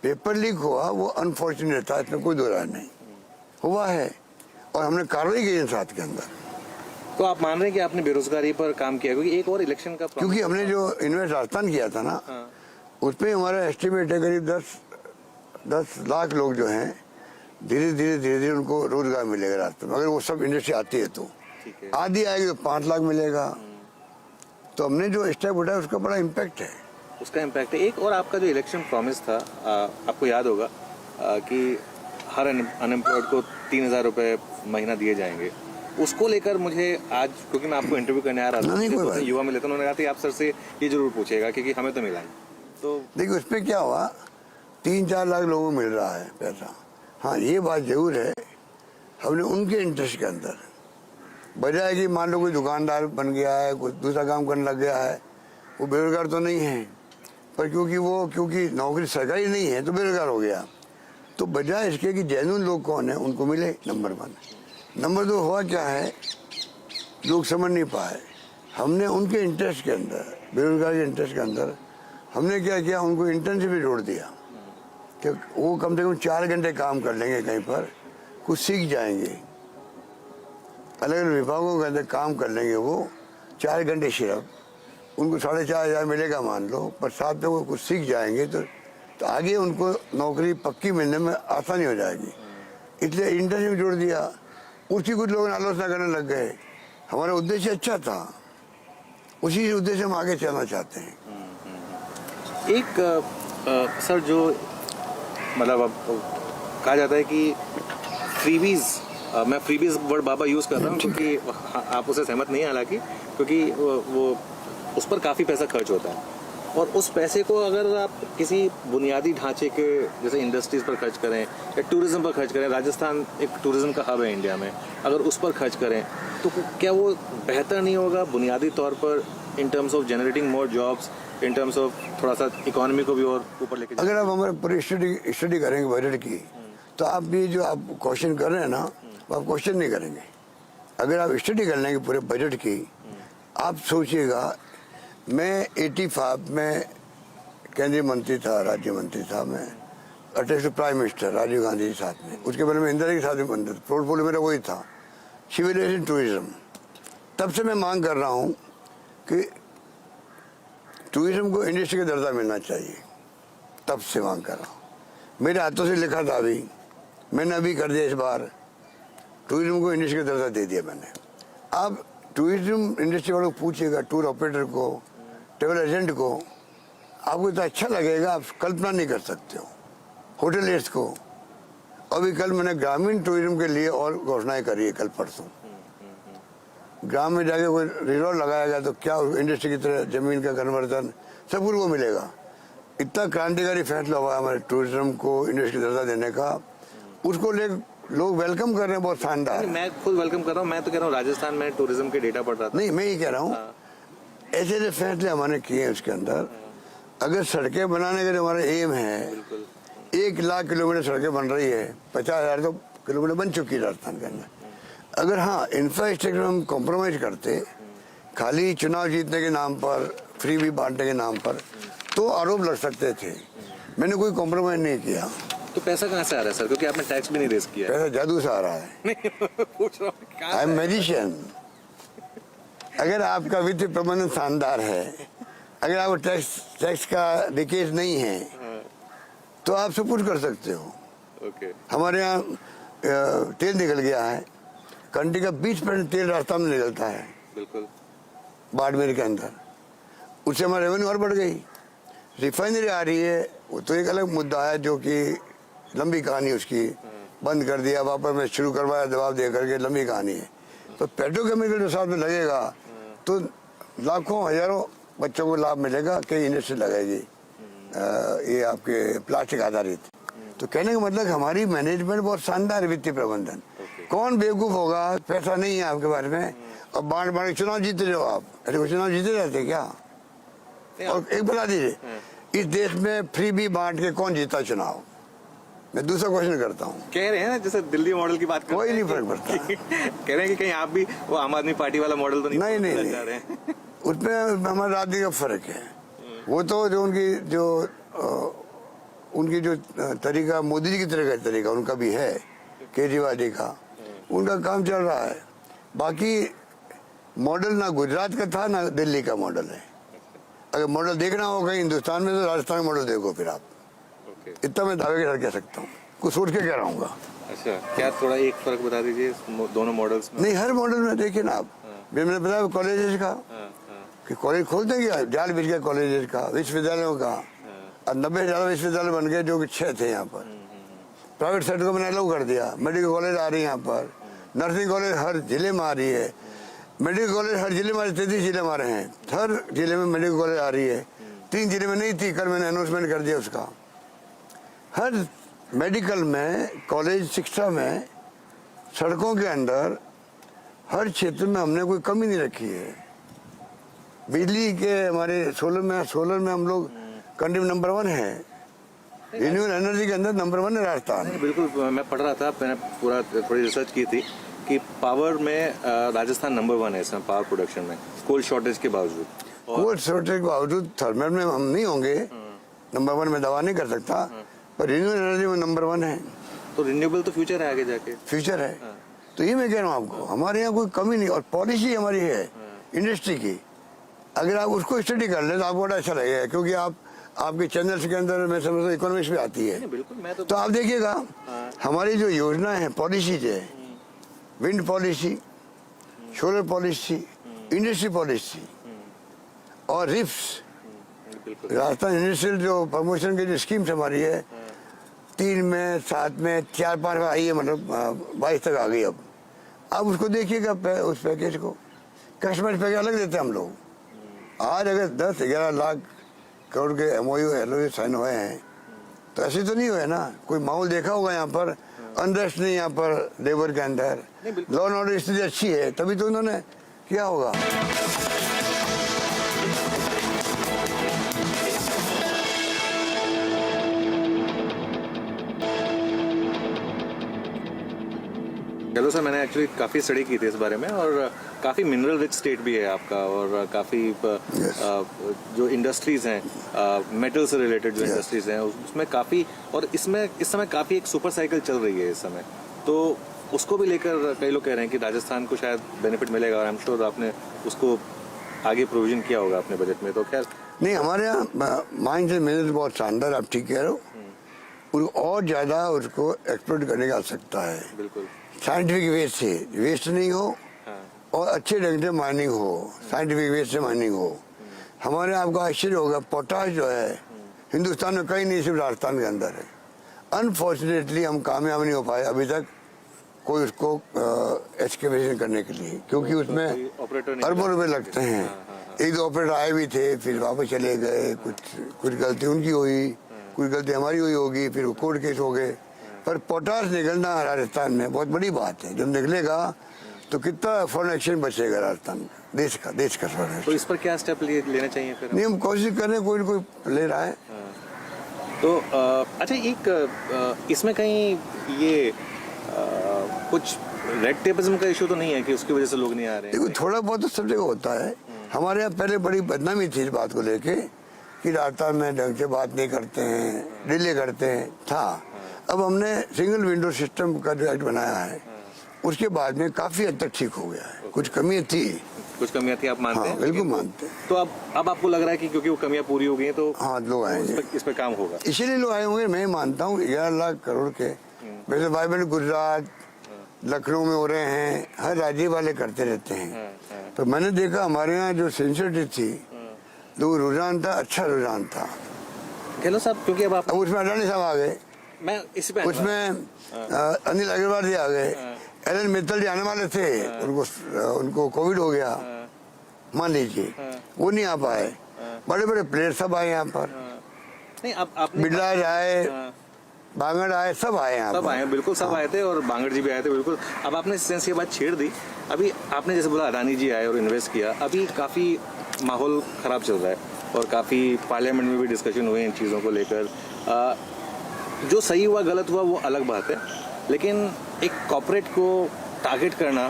Speaker 2: पेपर लीक हुआ वो अनफॉर्चुनेट था, इसमें कोई दो राय नहीं, हुआ है, और हमने कार्रवाई की इन साथ के अंदर।
Speaker 1: तो आप मान रहे हैं कि आपने बेरोजगारी पर काम किया, क्योंकि एक और इलेक्शन का,
Speaker 2: क्योंकि हमने जो इन्वेस्ट राजस्थान किया था ना, उसमें हमारा एस्टिमेट है करीब 10 10 लाख लोग जो हैं धीरे धीरे उनको रोजगार मिलेगा रास्ते में, अगर वो सब इंडस्ट्री आती है तो।
Speaker 1: ठीक है।
Speaker 2: आधी आएगी तो 5 लाख मिलेगा। तो हमने जो स्टेप उठाया उसका बड़ा इम्पैक्ट है।
Speaker 1: उसका इम्पैक्ट है। एक और आपका जो इलेक्शन प्रॉमिस था, आपको याद होगा कि हर अनएम्प्लॉयड को 3,000 रुपये महीना दिए जाएंगे। उसको लेकर मुझे आज, क्योंकि मैं आपको इंटरव्यू करने आ रहा था,
Speaker 2: नहीं, कोई बात
Speaker 1: युवा मिले थे, उन्होंने कहा था आप सर से ये जरूर पूछेगा क्योंकि हमें तो मिला है। तो
Speaker 2: देखिए उसमें क्या हुआ, 3-4 लाख लोगों को मिल रहा है पैसा। हाँ ये बात जरूर है, हमने उनके इंटरेस्ट के अंदर बजाय कि मान लो कोई दुकानदार बन गया है, कोई दूसरा काम करने लग गया है, वो बेरोजगार तो नहीं है, पर क्योंकि नौकरी सरकारी नहीं है तो बेरोजगार हो गया। तो बजाय इसके कि जेन्युइन लोग कौन है उनको मिले, नंबर 1। नंबर 2 हुआ क्या है, लोग समझ नहीं पाए, हमने उनके इंटरेस्ट के अंदर, बेरोजगार के इंटरेस्ट के अंदर हमने क्या किया, उनको इंटर्नशिप भी जोड़ दिया कि वो कम से कम 4 घंटे काम कर लेंगे कहीं पर, कुछ सीख जाएंगे, अलग अलग विभागों के अंदर काम कर लेंगे वो 4 घंटे सिर्फ, उनको 4,500 मिलेगा मान लो, पर साथ में वो कुछ सीख जाएंगे तो आगे उनको नौकरी पक्की मिलने में आसानी हो जाएगी। इसलिए इंटर्नशिप जोड़ दिया। उसी कुछ लोग आलोचना करने लग गए, हमारा उद्देश्य अच्छा था, उसी उद्देश्य हम आगे चलना चाहते हैं।
Speaker 1: एक सर जो मतलब अब कहा जाता है कि फ्रीबीज, मैं फ्रीबीज वर्ड बाबा यूज़ कर रहा हूँ क्योंकि आप उसे सहमत नहीं है, हालांकि क्योंकि वो उस पर काफ़ी पैसा खर्च होता है, और उस पैसे को अगर आप किसी बुनियादी ढांचे के जैसे इंडस्ट्रीज पर खर्च करें या टूरिज्म पर खर्च करें, राजस्थान एक टूरिज्म का हब है इंडिया में, अगर उस पर खर्च करें तो क्या वो बेहतर नहीं होगा बुनियादी तौर पर, in terms of generating more jobs, in terms of थोड़ा सा इकोनॉमी को भी और ऊपर लेके?
Speaker 2: अगर आप हमारे पूरी स्टडी करेंगे बजट की, तो आप भी जो आप क्वेश्चन कर रहे हैं ना, वो आप क्वेश्चन नहीं करेंगे। अगर आप स्टडी कर लेंगे पूरे बजट की, आप सोचिएगा, मैं 85 में केंद्रीय मंत्री था, राज्य मंत्री था मैं, attach to prime minister Rajiv Gandhi के साथ में, उसके पहले मैं इंदिरा के साथ में मंत्री, पोर्टफोलियो मेरा वही था, सिविल टूरिज्म। तब से मैं मांग कर रहा हूँ कि टूरिज्म को इंडस्ट्री का दर्जा मिलना चाहिए, तब से मांग कर रहा हूँ। मेरे हाथों से लिखा था अभी, मैंने अभी कर दिया, इस बार टूरिज्म को इंडस्ट्री का दर्जा दे दिया मैंने। अब टूरिज्म इंडस्ट्री वालों को पूछिएगा, टूर ऑपरेटर को, ट्रेवल एजेंट को, आपको इतना अच्छा लगेगा, आप कल्पना नहीं कर सकते हो। होटलियर्स को, अभी कल मैंने ग्रामीण टूरिज्म के लिए और घोषणाएं करी है, कल परसों ग्राम में जाके कोई रिजॉर्ट लगाया गया तो क्या इंडस्ट्री की तरह जमीन का कन्वर्जन सब कुछ को मिलेगा। इतना क्रांतिकारी फैसला हुआ हमारे टूरिज्म को इंडस्ट्री का दर्जा देने का, उसको लोग वेलकम कर रहे हैं, बहुत शानदार।
Speaker 1: मैं खुद वेलकम कर रहा हूँ, मैं तो कह रहा हूँ राजस्थान में टूरिज्म के डेटा पढ़ रहा था।
Speaker 2: नहीं, मैं ये कह रहा हूँ ऐसे ऐसे फैसले हमने किए हैं उसके अंदर। अगर सड़कें बनाने का जो हमारा एम है, 1 लाख किलोमीटर सड़कें बन रही है, 50,000 तो किलोमीटर बन चुकी है राजस्थान के अंदर। अगर हाँ इंफ्रास्ट्रक्चर हम कॉम्प्रोमाइज करते, खाली चुनाव जीतने के नाम पर, फ्री भी बांटने के नाम पर, तो आरोप लग सकते थे। मैंने कोई कॉम्प्रोमाइज नहीं किया।
Speaker 1: तो पैसा कहाँ से आ रहा है सर, क्योंकि आपने टैक्स भी नहीं रेज किया?
Speaker 2: पैसा जादू से आ रहा है।
Speaker 1: पूछ रहा हूँ,
Speaker 2: आई एम मैजिशियन। अगर आपका वित्तीय प्रबंधन शानदार है, अगर आपको टैक्स का लीकेज नहीं है, तो आप सब कुछ कर सकते हो।
Speaker 1: ओके।
Speaker 2: हमारे यहाँ तेल निकल गया है, कंट्री का 20% तेल रास्ता में निकलता है,
Speaker 1: बिल्कुल,
Speaker 2: बाड़मेर के अंदर, उससे हमारा रेवेन्यू और बढ़ गई। रिफाइनरी आ रही है, वो तो एक अलग मुद्दा है, जो कि लंबी कहानी, उसकी बंद कर दिया, वापस में शुरू करवाया जवाब दे करके, लंबी कहानी है। तो पेट्रोकेमिकल जो साथ में लगेगा तो लाखों हजारों बच्चों को लाभ मिलेगा, कई इंडस्ट्री लगेगी ये आपके प्लास्टिक आधारित। तो कहने का मतलब हमारी मैनेजमेंट बहुत शानदार है, वित्तीय प्रबंधन। कौन बेवकूफ होगा, पैसा नहीं है आपके बारे में, और बांट बांट चुनाव जीते जाओ आप। अरे चुनाव जीते रहते क्या? और एक बता दीजिए, इस देश में फ्री भी बांट के कौन जीता चुनाव? मैं दूसरा क्वेश्चन करता हूँ।
Speaker 1: कह रहे हैं ना, जैसे दिल्ली मॉडल की बात कर,
Speaker 2: कोई नहीं फर्क पड़ता।
Speaker 1: कह रहे हैं कि कहीं आप भी वो आम आदमी पार्टी वाला मॉडल तो नहीं जा रहे हैं?
Speaker 2: उसमें हमारा राजनीति का फर्क है। वो तो जो उनकी जो तरीका, मोदी जी की तरह का तरीका उनका भी है, केजरीवाल जी का, उनका काम चल रहा है। बाकी मॉडल ना गुजरात का था ना दिल्ली का मॉडल है। अगर मॉडल देखना होगा हिंदुस्तान में, तो राजस्थान का मॉडल देखो फिर आप।
Speaker 1: ओके।
Speaker 2: इतना मैं दावे के साथ कह सकता हूँ, कुछ सोच के कह रहा हूँ।
Speaker 1: अच्छा, क्या थोड़ा एक फर्क बता दीजिए दोनों मॉडल्स में?
Speaker 2: नहीं, हर मॉडल में देखिए ना आप, मैंने बताया कॉलेजेस का कि कॉलेज खोलते क्या, जाल बिछ गया कॉलेजेस का, विश्वविद्यालयों का। और 90 विश्वविद्यालय बन गए जो कि 6 थे यहाँ पर। प्राइवेट सेक्टर को मैंने अलाउ कर दिया। मेडिकल कॉलेज आ रही है यहाँ पर, नर्सिंग कॉलेज हर जिले में आ रही है, मेडिकल कॉलेज हर जिले में 33 जिले में आ रहे हैं, हर जिले में मेडिकल कॉलेज आ रही है। 3 जिले में नहीं थी, कल मैंने अनाउंसमेंट कर दिया उसका। हर मेडिकल में, कॉलेज शिक्षा में, सड़कों के अंदर, हर क्षेत्र में हमने कोई कमी नहीं रखी है। बिजली के हमारे सोलर में हम लोग कंट्री नंबर 1 है। रिन्यूएबल एनर्जी के अंदर नंबर 1 है राजस्थान।
Speaker 1: बिल्कुल, मैं पढ़ रहा था, मैंने पूरा थोड़ी रिसर्च की थी कि पावर में राजस्थान नंबर 1 है इसमें, पावर प्रोडक्शन में, कोल शॉर्टेज के बावजूद।
Speaker 2: कोल शॉर्टेज के बावजूद थर्मल में हम नहीं होंगे नंबर 1 में, दवा नहीं कर सकता, पर रिन्यूएबल एनर्जी में नंबर 1 है।
Speaker 1: तो रिन्यूएबल तो फ्यूचर है, आगे जाके
Speaker 2: फ्यूचर है। तो ये मैं कह रहा हूँ आपको, हमारे यहाँ कोई कमी नहीं। और पॉलिसी हमारी है इंडस्ट्री की, अगर आप उसको स्टडी कर ले तो आपको बड़ा अच्छा लगेगा, क्योंकि आपके चैनल्स के अंदर मैं समझता हूँ इकोनॉमिक्स भी आती है।
Speaker 1: बिल्कुल, मैं
Speaker 2: तो आप देखिएगा हमारी जो योजना है, पॉलिसीज है, wind policy, solar policy, industry policy और रिफ्स, राजस्थान इंडस्ट्रियल जो प्रमोशन की जो स्कीम्स हमारी है, 3 में, 7 में, 4-5 में आई है, मतलब 22 तक आ गई। अब आप उसको देखिएगा, उस पैकेज को, कस्टमर पैकेज अलग देते हैं हम लोग। आज अगर 10-11 लाख करोड़ के MOU साइन हुए हैं, तो ऐसे तो नहीं हुए ना। कोई माहौल देखा होगा यहाँ पर, अनरेस्ट नहीं यहाँ पर लेबर के अंदर, लॉ एंड ऑर्डर स्थिति अच्छी है, तभी तो उन्होंने किया होगा।
Speaker 1: चलो सर, मैंने एक्चुअली काफ़ी स्टडी की थी इस बारे में, और काफ़ी मिनरल रिच स्टेट भी है आपका, और काफ़ी जो इंडस्ट्रीज़ हैं, मेटल से रिलेटेड जो इंडस्ट्रीज़ हैं, उसमें काफ़ी, और इसमें इस समय काफ़ी एक सुपर साइकिल चल रही है इस समय, तो उसको भी लेकर कई लोग कह रहे हैं कि राजस्थान को शायद बेनिफिट मिलेगा, और आई एम श्योर आपने उसको आगे प्रोविजन किया होगा अपने बजट में। तो खैर
Speaker 2: नहीं, हमारे यहाँ माइंड से मिनरल बहुत शानदार, आप ठीक कह रहे हो, और ज़्यादा उसको एक्सप्लोर करने की आवश्यकता है।
Speaker 1: बिल्कुल,
Speaker 2: साइंटिफिक वे से वेस्ट नहीं हो, और अच्छे ढंग से माइनिंग हो, साइंटिफिक वे से माइनिंग हो। हमारे आपको आश्चर्य होगा, पोटाश जो है हिंदुस्तान में कहीं नहीं, सिर्फ राजस्थान के अंदर है। अनफॉर्चुनेटली हम कामयाब नहीं हो पाए अभी तक कोई उसको एक्सकेवेशन करने के लिए, क्योंकि उसमें अरबों रुपए लगते हैं। 1-2 ऑपरेटर आए भी थे, फिर वापस चले गए, कुछ गलती उनकी हुई, कुछ गलती हमारी हुई होगी, फिर वो कोर्ट केस हो गए। पर पोटाश निकलना राजस्थान में बहुत बड़ी बात है। जब निकलेगा तो कितना फॉरेन एक्सचेंज बचेगा राजस्थान का, देश का फॉरेन।
Speaker 1: तो इस पर क्या स्टेप लेने चाहिए फिर?
Speaker 2: नहीं, हम कोशिश कर रहे हैं, कोई ना कोई ले रहा है।
Speaker 1: तो अच्छा, एक इसमें कहीं ये कुछ रेड टेपिज्म का इशू तो नहीं है कि उसकी वजह से लोग नहीं आ रहे हैं?
Speaker 2: देखो, थोड़ा बहुत तो सब जगह होता है। हमारे यहाँ पहले बड़ी बदनामी थी इस बात को लेके कि राजस्थान में ढंग से बात नहीं करते हैं, डिले करते हैं, था। अब हमने सिंगल विंडो सिस्टम का जो एक्ट बनाया है, उसके बाद में काफी हद तक ठीक हो गया है। कुछ कमियां थी,
Speaker 1: आप मानते हैं?
Speaker 2: बिल्कुल मानते हैं।
Speaker 1: तो अब आपको लग रहा है कि क्योंकि वो कमियां पूरी हो गई हैं, तो
Speaker 2: हाँ, लोग आएंगे,
Speaker 1: इस पर काम होगा।
Speaker 2: इसीलिए लोग आए होंगे। मैं मानता हूँ 11 लाख करोड़ के, वैसे भाई गुजरात, लखनऊ में हो रहे हैं, हर राज्य वाले करते रहते हैं। तो मैंने देखा हमारे यहाँ जो सेंसिटिव थी, तो रुझान था, अच्छा रुझान था।
Speaker 1: गहलोत साहब, क्योंकि अब
Speaker 2: उसमें अडानी साहब आ गए,
Speaker 1: मैं इसी पे
Speaker 2: उसमें अनिल अग्रवाल जी आ गए, एलन मित्तल जी आने वाले थे, उनको कोविड हो गया, मान लीजिए, वो नहीं आ पाए। बड़े बड़े प्लेयर सब आए यहाँ पर,
Speaker 1: नहीं, आपने
Speaker 2: बिरला आए, बांगड़ आए, सब आए यहाँ,
Speaker 1: सब आए, बिल्कुल सब आए थे, और बांगड़ जी भी आए थे, बिल्कुल। अब आपने सेंस की बात छेड़ दी। अभी आपने जैसे बोला अडानी जी आए और इन्वेस्ट किया, अभी काफ़ी माहौल ख़राब चल रहा है, और काफ़ी पार्लियामेंट में भी डिस्कशन हुए इन चीज़ों को लेकर। जो सही हुआ गलत हुआ वो अलग बात है, लेकिन एक कॉर्पोरेट को टारगेट करना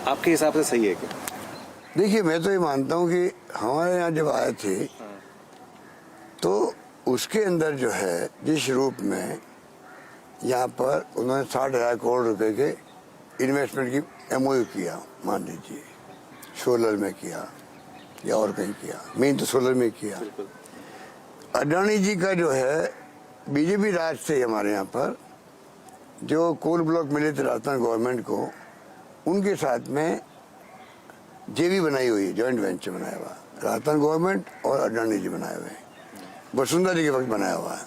Speaker 1: आपके हिसाब से सही है क्या?
Speaker 2: देखिए, मैं तो ये मानता हूँ कि हमारे यहाँ जब आए थे तो उसके अंदर जो है, जिस रूप में यहाँ पर उन्होंने 60,000 करोड़ रुपए के इन्वेस्टमेंट की MOU किया, मान लीजिए सोलर में किया या और कहीं किया, मेन तो सोलर में किया। अडानी जी का जो है बीजेपी राज से हमारे यहाँ पर जो कोल ब्लॉक मिले थे राजस्थान गवर्नमेंट को, उनके साथ में जेवी बनाई हुई है, जॉइंट वेंचर बनाया हुआ है, राजस्थान गवर्नमेंट और अडानी जी बनाए हुए हैं, वसुंधरा जी के वक्त बनाया हुआ है।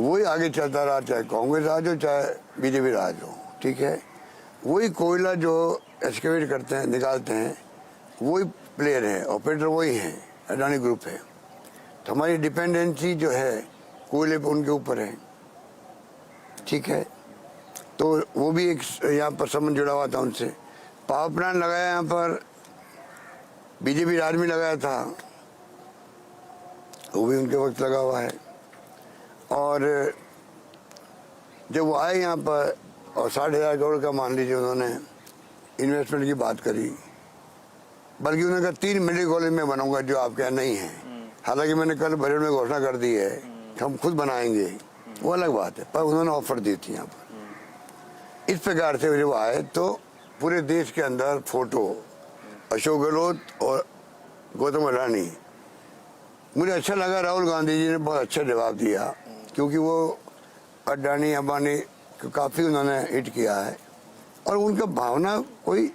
Speaker 2: वही आगे चलता रहा, चाहे कांग्रेस राज हो चाहे बीजेपी राज हो, ठीक है। वही कोयला जो एक्सकेवेट करते हैं, निकालते हैं, वही प्लेयर है, ऑपरेटर वही है, अडानी ग्रुप है। तो हमारी डिपेंडेंसी जो है कोयले पे उनके ऊपर है, ठीक है। तो वो भी एक यहाँ पर संबंध जुड़ा हुआ था उनसे। पावर प्लांट लगाया यहाँ पर, बीजेपी राज में लगाया था, वो भी उनके वक्त लगा हुआ है। और जब वो आए यहाँ पर और 60,000 करोड़ का मान लीजिए उन्होंने इन्वेस्टमेंट की बात करी, बल्कि उन्होंने कहा 3 मेडिकल कॉलेज में बनाऊंगा जो आपके यहाँ नहीं है। हालांकि मैंने कल बजट में घोषणा कर दी है कि हम खुद बनाएंगे, वो अलग बात है, पर उन्होंने ऑफर दी थी यहाँ पर। इस प्रकार से जब आए तो पूरे देश के अंदर फोटो अशोक गहलोत और गौतम अडानी। मुझे अच्छा लगा राहुल गांधी जी ने बहुत अच्छा जवाब दिया, क्योंकि वो अडानी अंबानी को काफ़ी उन्होंने हिट किया है और उनका भावना कोई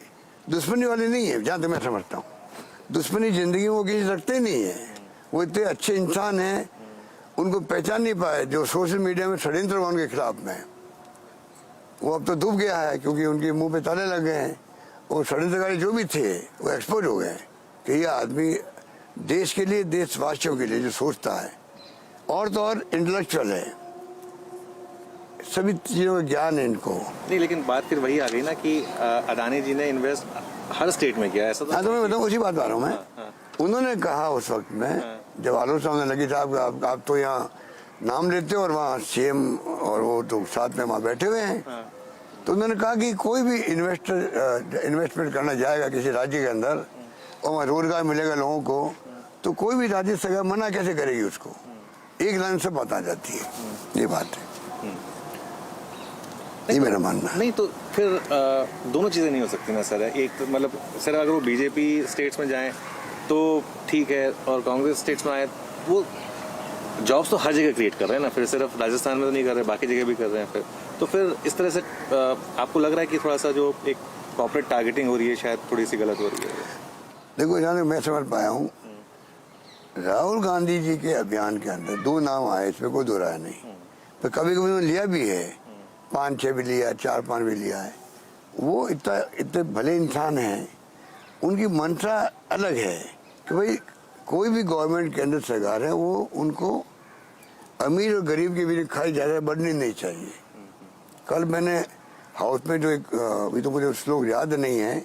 Speaker 2: दुश्मनी वाली नहीं है, जहाँ तक मैं समझता हूँ। दुश्मनी जिंदगी में वो किसी से रखते ही नहीं है। वो इतने अच्छे इंसान हैं, उनको पहचान नहीं पाए जो सोशल मीडिया में षड्यंत्र हुआ उनके खिलाफ में। वो अब तो डूब गया है, क्योंकि उनके मुंह पे ताले लग गए हैं। वो षड्यंत्रकारी जो भी थे वो एक्सपोज हो गए कि ये आदमी देश के लिए, देशवासियों के लिए जो सोचता है, और तो और इंटेलेक्चुअल है, सभी चीज़ों का ज्ञान है इनको।
Speaker 1: नहीं, लेकिन बात फिर वही आ गई ना कि अडानी जी ने इन्वेस्ट हर स्टेट में किया, ऐसा
Speaker 2: हाँ, तो मैं बताऊँ, उसी बात आ रहा हूँ मैं। उन्होंने कहा उस वक्त में जब आलोचना होने लगी, साहब आप तो यहाँ नाम लेते हो और वहाँ सीएम और वो तो साथ में वहाँ बैठे हुए हैं। तो उन्होंने कहा कि कोई भी इन्वेस्टमेंट करना जाएगा किसी राज्य के अंदर और वहाँ रोजगार मिलेगा लोगों को, तो कोई भी राज्य सरकार मना कैसे करेगी उसको। एक लाइन से बात आ जाती है, ये बात है। ये मेरा मानना है।
Speaker 1: नहीं तो फिर दोनों चीज़ें नहीं हो सकती ना सर। एक तो मतलब सर अगर वो बीजेपी स्टेट्स में जाएं तो ठीक है, और कांग्रेस स्टेट्स में आए, वो जॉब्स तो हर जगह क्रिएट कर रहे हैं ना, फिर सिर्फ राजस्थान में तो नहीं कर रहे, बाकी जगह भी कर रहे हैं। फिर इस तरह से आपको लग रहा है कि थोड़ा सा जो एक कॉर्पोरेट टारगेटिंग हो रही है शायद थोड़ी सी गलत हो रही है।
Speaker 2: देखो, जहाँ मैं समझ पाया हूँ, राहुल गांधी जी के अभियान के अंदर 2 नाम आए, इसमें कोई दो राय नहीं। तो कभी कभी उन्होंने लिया भी है, 5-6 भी लिया, 4-5 भी लिया है। वो इतने भले इंसान हैं, उनकी मंशा अलग है कि भाई कोई भी गवर्नमेंट के अंदर सरकार है, वो उनको अमीर और गरीब के बीच खाई ज़्यादा बढ़नी नहीं चाहिए। कल मैंने हाउस में जो एक, अभी तो मुझे श्लोक याद नहीं है,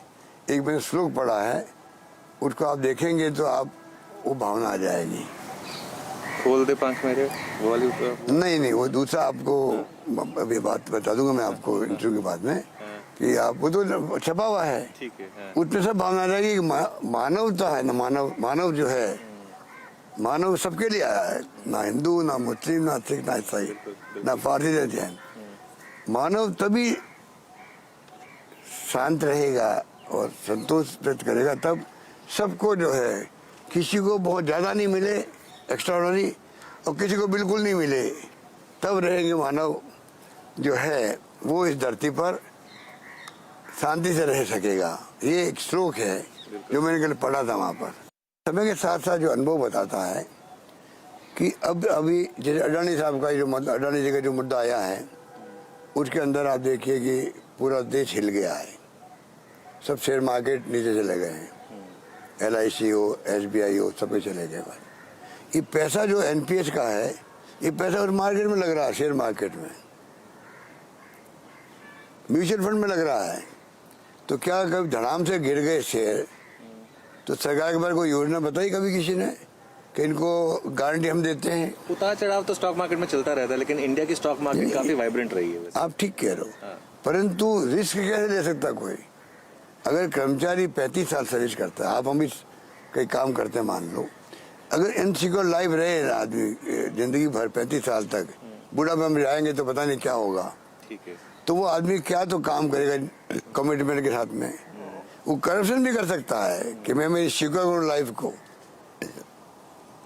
Speaker 2: एक मैंने श्लोक पढ़ा है, उसको आप देखेंगे तो आप वो भावना आ जाएगी।
Speaker 1: खोल दे पंख मेरे, वो वाली
Speaker 2: नहीं, वो दूसरा आपको अभी बात बता दूंगा मैं आपको इंटरव्यू के बाद में, कि आप वो तो छपा हुआ है,
Speaker 1: ठीक है।
Speaker 2: उसमें सब भावना आ जाएगी कि मानवता है ना, मानव जो है, मानव सबके लिए आया है, ना हिंदू, ना मुस्लिम, ना सिख, ना ईसाई, ना पारसी, ना जैन। मानव तभी शांत रहेगा और संतोष व्यक्त करेगा तब सबको जो है, किसी को बहुत ज़्यादा नहीं मिले एक्स्ट्राऑर्डिनरी और किसी को बिल्कुल नहीं मिले, तब रहेंगे मानव जो है वो इस धरती पर शांति से रह सकेगा। ये एक श्लोक है जो मैंने कल पढ़ा था वहाँ पर। समय के साथ साथ जो अनुभव बताता है कि अब अभी जैसे अडानी साहब का जो अडानी जी का जो मुद्दा आया है, उसके अंदर आप देखिए कि पूरा देश हिल गया है, सब शेयर मार्केट नीचे चले गए हैं, LIC हो, SBI हो, सब पे चले गए भाई। ये पैसा जो NPS का है, ये पैसा उस मार्केट में लग रहा है, शेयर मार्केट में, म्यूचुअल फंड में लग रहा है। तो क्या कभी धड़ाम से गिर गए शेयर, तो सरकार के बारे कोई योजना बताई कभी किसी ने कि इनको गारंटी हम देते हैं?
Speaker 1: उतार चढ़ाव तो स्टॉक मार्केट में चलता रहता है, लेकिन इंडिया की स्टॉक मार्केट काफी वाइब्रेंट रही है वैसे।
Speaker 2: आप ठीक कह रहे हो, परंतु रिस्क कैसे ले सकता कोई? अगर कर्मचारी 35 साल सर्विस करता है, आप हम भी कई काम करते हैं, मान लो अगर इनसिक्योर लाइफ रहे आदमी जिंदगी भर 35 साल तक, बुढ़ापे में जाएंगे तो पता नहीं क्या होगा,
Speaker 1: ठीक है।
Speaker 2: तो वो आदमी क्या तो काम करेगा कमिटमेंट के साथ में। वो करप्शन भी कर सकता है कि मैं मेरी सिक्योर करूँ लाइफ को।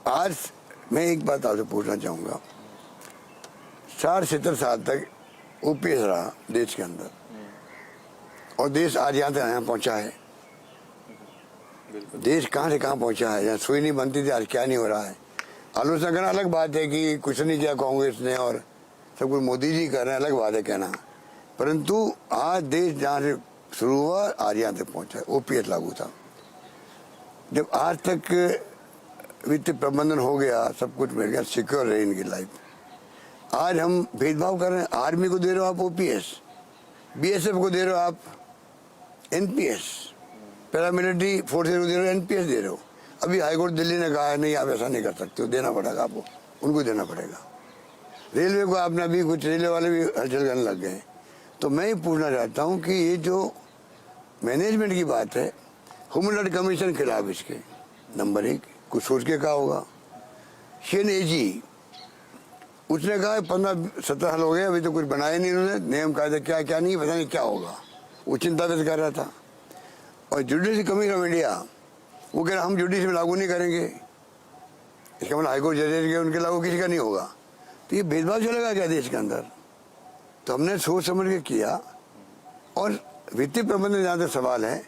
Speaker 2: आज मैं एक बात आपसे पूछना चाहूँगा, 60-70 साल तक ओपीएस रहा देश के अंदर, और देश आज यहाँ पहुंचा है। देश कहाँ से कहाँ पहुंचा है, यहाँ सुई नहीं बनती थी, आज क्या नहीं हो रहा है। आलोचना करना अलग बात है कि कुछ नहीं किया कांग्रेस ने और सब कुछ मोदी जी कर रहे हैं, अलग बात है कहना, परंतु आज देश जहाँ से शुरू हुआ आज यहाँ तक पहुंचा है। ओपीएस लागू था। जब आज तक वित्तीय प्रबंधन हो गया, सब कुछ मिल गया, सिक्योर रही इनकी लाइफ, आज हम भेदभाव कर रहे हैं। आर्मी को दे रहे हो आप ओपीएस, बीएसएफ को दे रहे हो आप एनपीएस, पैरामिलिट्री फोर्सेज को दे रहे हो एनपीएस दे रहे हो। अभी हाईकोर्ट दिल्ली ने कहा है नहीं आप ऐसा नहीं कर सकते हो, देना पड़ेगा आपको, उनको देना पड़ेगा। रेलवे को आपने अभी कुछ रेलवे वाले भी हलचल करने लग गए। तो मैं ये पूछना चाहता हूँ कि ये जो मैनेजमेंट की बात है, ह्यूमन राइट कमीशन खिलाफ इसके नंबर 1 कुछ सोच के कहा होगा। शेन एजी उसने कहा 15-17 साल हो गए अभी तो कुछ बनाया नहीं उन्होंने, नियम कायदे क्या क्या नहीं पता नहीं क्या होगा, वो चिंता व्यक्त कर रहा था। और जुडिशरी कमीशन ऑफ इंडिया वो कह रहा हम जुडिशरी में लागू नहीं करेंगे, इसका मतलब हाईकोर्ट जजेस के उनके लागू किसी का नहीं होगा। तो ये भेदभाव चलेगा क्या देश के अंदर? तो हमने सोच समझ के किया। और वित्तीय प्रबंधन जहाँ तक सवाल है,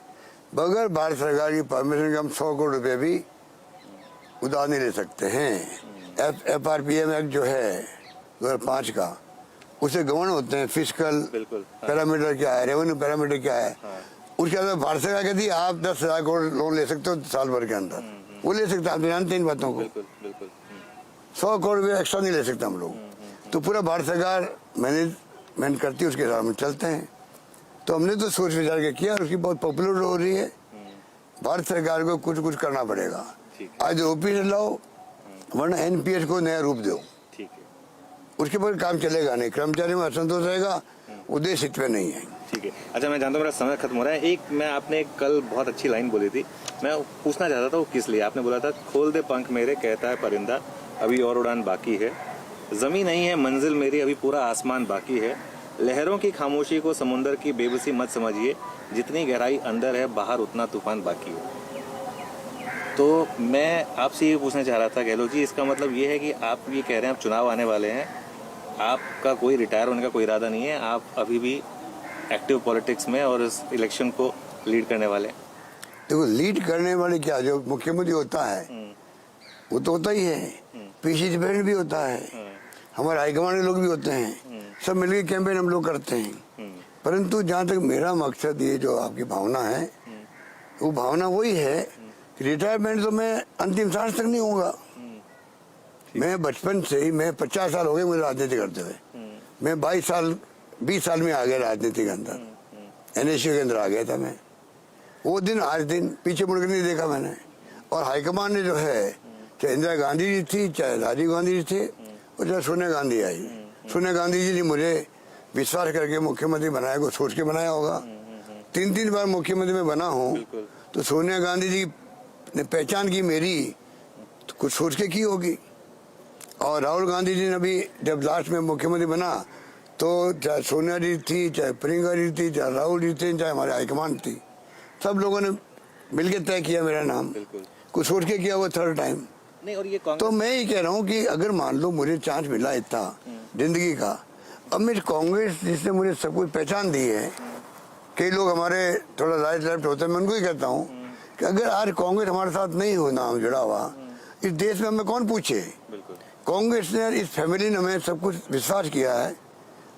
Speaker 2: बगैर भारत सरकार की परमिशन के हम 100 करोड़ रुपये भी उधार नहीं ले सकते हैं। FRPM एक्ट जो है 2005 का, उसे गवर्न होते हैं फिजिकल पैरामीटर क्या है, रेवेन्यू पैरामीटर क्या है, उसके अंदर भारत सरकार कहती है आप 10,000 करोड़ लोन ले सकते हो साल भर के अंदर, वो ले सकते हैं। आप जानते हैं इन बातों को। 100 करोड़ रुपये एक्स्ट्रा नहीं ले सकते हम लोग। तो पूरा भारत सरकार मैनेजमेंट करती है, उसके हिसाब में चलते हैं। तो हमने तो सोच विचार के किया, उसकी बहुत पॉपुलर हो रही है। भारत सरकार को कुछ करना पड़ेगा। आज ओपीएस लाओ, वरना एनपीएस को नया रूप दो, उसके बाद काम चलेगा नहीं, कर्मचारी में असंतोष रहेगा, उद्देश्य हित में नहीं है।
Speaker 1: ठीक है। अच्छा, मैं जानता हूँ मेरा समय खत्म हो रहा है। आपने कल बहुत अच्छी लाइन बोली थी, मैं पूछना चाहता था वो किस लिए। आपने बोला था खोल दे पंख मेरे कहता है परिंदा, अभी और उड़ान बाकी है, जमीन नहीं है मंजिल मेरी, अभी पूरा आसमान बाकी है, लहरों की खामोशी को समुंदर की बेबसी मत समझिए, जितनी गहराई अंदर है बाहर उतना तूफान बाकी है। तो मैं आपसे ये पूछना चाह रहा था गहलोत जी, इसका मतलब ये है कि आप ये कह रहे हैं आप चुनाव आने वाले हैं, आपका कोई रिटायर होने का कोई इरादा नहीं है, आप अभी भी एक्टिव पॉलिटिक्स में और इस इलेक्शन को लीड करने वाले हैं?
Speaker 2: देखो लीड करने वाले क्या, जो मुख्यमंत्री होता है वो तो होता ही है, पीसी प्रेसिडेंट भी होता है, हमारे हाईकमांड के लोग भी होते हैं, सब मिलकर कैंपेन हम लोग करते हैं। परंतु जहाँ तक मेरा मकसद, ये जो आपकी भावना है, वो भावना वही है कि रिटायरमेंट तो मैं अंतिम सांस तक नहीं होगा। मैं बचपन से ही, मैं 50 साल हो गए मुझे राजनीति करते हुए, मैं 20 साल में आ गया राजनीति के अंदर, एनएसयू के अंदर आ गया था मैं। वो दिन आज दिन पीछे मुड़ के नहीं देखा मैंने। और हाईकमान ने जो है, चाहे इंदिरा गांधी जी थी, चाहे राजीव गांधी जी थे, और चाहे सोनिया गांधी आई, सोनिया गांधी जी ने मुझे विश्वास करके मुख्यमंत्री बनाया, को सोच के बनाया होगा। 3 बार मुख्यमंत्री में बना हूँ, तो सोनिया गांधी जी ने पहचान की मेरी, तो कुछ सोच के की होगी। और राहुल गांधी जी ने भी जब लास्ट में मुख्यमंत्री बना, तो चाहे सोनिया जी थी, चाहे प्रियंका जी थी, चाहे राहुल जी थे, चाहे हमारे हाईकमान थी, सब लोगों ने मिलकर तय किया मेरा नाम, कुछ सोच के किया वो 3rd टाइम
Speaker 1: नहीं। और ये
Speaker 2: तो मैं ये कह रहा हूँ कि अगर मान लो मुझे चांस मिला इतना जिंदगी का, अब मेरी कांग्रेस जिसने मुझे सब कुछ पहचान दी है, कई लोग हमारे थोड़ा राइट लेफ्ट होते हैं, मैं उनको ही कहता हूँ कि अगर आज कांग्रेस हमारे साथ नहीं हो, नाम जुड़ा हुआ, इस देश में हमें कौन पूछे। कांग्रेस ने, इस फैमिली ने हमें सब कुछ विश्वास किया है,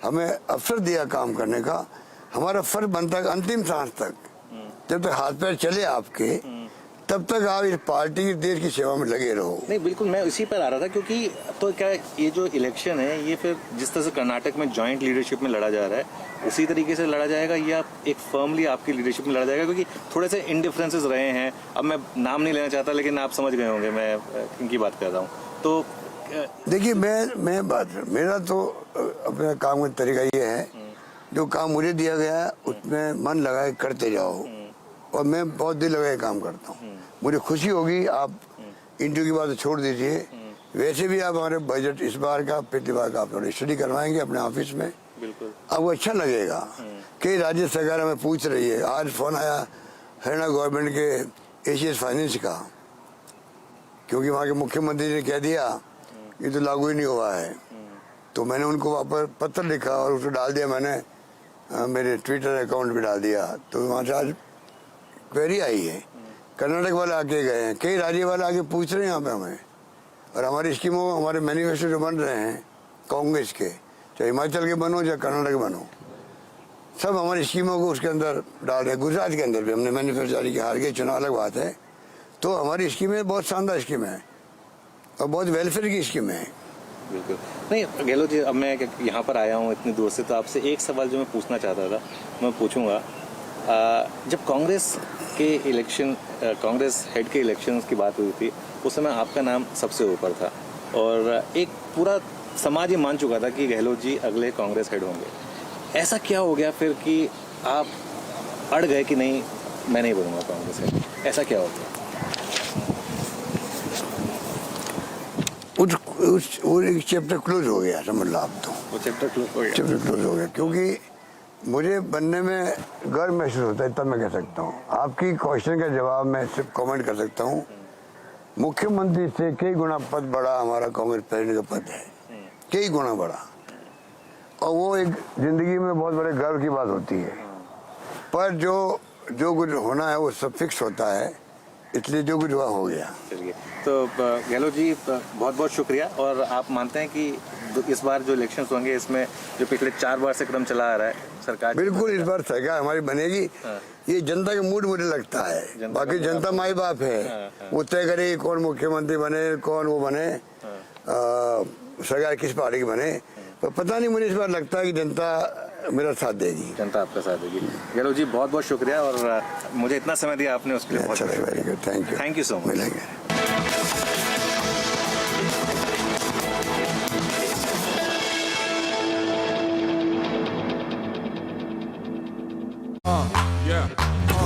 Speaker 2: हमें अवसर दिया काम करने का, हमारा फर्ज बनता है अंतिम सांस तक, जब तक हाथ पैर चले आपके, तब तक आप इस पार्टी देश की सेवा में लगे रहो।
Speaker 1: नहीं, बिल्कुल मैं इसी पर आ रहा था, क्योंकि तो क्या ये जो इलेक्शन है, ये फिर जिस तरह से कर्नाटक में जॉइंट लीडरशिप में लड़ा जा रहा है, उसी तरीके से लड़ा जाएगा या एक फर्मली आपकी लीडरशिप में लड़ा जाएगा? क्योंकि थोड़े से इनडिफरेंसेस रहे हैं, अब मैं नाम नहीं लेना चाहता, लेकिन आप समझ गए होंगे मैं इनकी बात कर रहा हूँ। तो
Speaker 2: देखिए, मेरा तो अपने काम का तरीका ये है, जो काम मुझे दिया गया है उसमें मन लगा के करते जाओ, और मैं बहुत दिल लगा के काम करता हूँ। मुझे खुशी होगी, आप इंटरव्यू की बात छोड़ दीजिए, वैसे भी आप हमारे बजट इस बार का, पिछली बार का आप थोड़ी स्टडी करवाएंगे अपने ऑफिस में, आपको अच्छा लगेगा। कई राज्य सरकार हमें पूछ रही है, आज फोन आया हरियाणा गवर्नमेंट के एशियस फाइनेंस का, क्योंकि वहाँ के मुख्यमंत्री ने कह दिया ये तो लागू ही नहीं हुआ है, तो मैंने उनको वापस पत्र लिखा और उसको डाल दिया मैंने मेरे ट्विटर अकाउंट पे डाल दिया। तो वहाँ से आज क्वेरी आई है, कर्नाटक वाले आके गए हैं, कई राज्य वाले आके पूछ रहे हैं यहाँ पे हमें, और हमारी स्कीमों हमारे मैनिफेस्टो जो बन रहे हैं कांग्रेस के, चाहे हिमाचल के बनो चाहे कर्नाटक बनो, सब हमारी स्कीमों को उसके अंदर डाल रहे हैं। गुजरात के अंदर भी हमने मैनिफेस्टो जारी किया, हार के चुनाव अलग बात है। तो हमारी स्कीमें बहुत शानदार स्कीम है और बहुत वेलफेयर की स्कीम है।
Speaker 1: बिल्कुल नहीं गहलोत जी, अब मैं यहाँ पर आया हूँ इतनी दूर से, तो आपसे एक सवाल जो मैं पूछना चाहता था मैं पूछूंगा। जब कांग्रेस के इलेक्शन, कांग्रेस हेड के इलेक्शंस की बात हुई थी, उस समय आपका नाम सबसे ऊपर था और एक पूरा समाज ये मान चुका था कि गहलोत जी अगले कांग्रेस हेड होंगे। ऐसा क्या हो गया फिर कि आप अड़ गए कि नहीं मैं नहीं बनूंगा कांग्रेस हेड? ऐसा क्या हो गया?
Speaker 2: वो एक चैप्टर क्लोज हो गया, समझ लो आप। तो
Speaker 1: वो चैप्टर क्लोज हो गया?
Speaker 2: चैप्टर क्लोज हो गया क्योंकि मुझे बनने में गर्व महसूस होता है, तब मैं कह सकता हूँ। आपकी क्वेश्चन का जवाब मैं सिर्फ कमेंट कर सकता हूँ। मुख्यमंत्री से कई गुना पद बड़ा हमारा कांग्रेस प्रेसिडेंट का पद है, कई गुना बड़ा, और वो एक जिंदगी में बहुत बड़े गर्व की बात होती है। पर जो कुछ होना है वो सब फिक्स होता है, इसलिए जो कुछ हुआ हो गया।
Speaker 1: चलिए, तो गहलोत जी बहुत बहुत शुक्रिया। और आप मानते हैं कि इस बार जो इलेक्शंस होंगे इसमें जो पिछले 4 बार से क्रम चला आ रहा है सरकार,
Speaker 2: बिल्कुल इस बार सरकार हमारी बनेगी। ये जनता का मूड मुझे लगता है, बाकी जनता माई बाप है, वो तय करेगी कौन मुख्यमंत्री बने, कौन वो बने, सरकार किस पार्टी की बने। पर पता नहीं, मुझे इस बार लगता है कि जनता मेरा साथ देगी।
Speaker 1: जनता आपका साथ देगी। गहलोत जी बहुत बहुत शुक्रिया और मुझे इतना समय दिया आपने उसके लिए बहुत
Speaker 2: अच्छा, very good, thank you.
Speaker 1: Thank you so much.
Speaker 2: मिलेंगे।
Speaker 3: Yeah.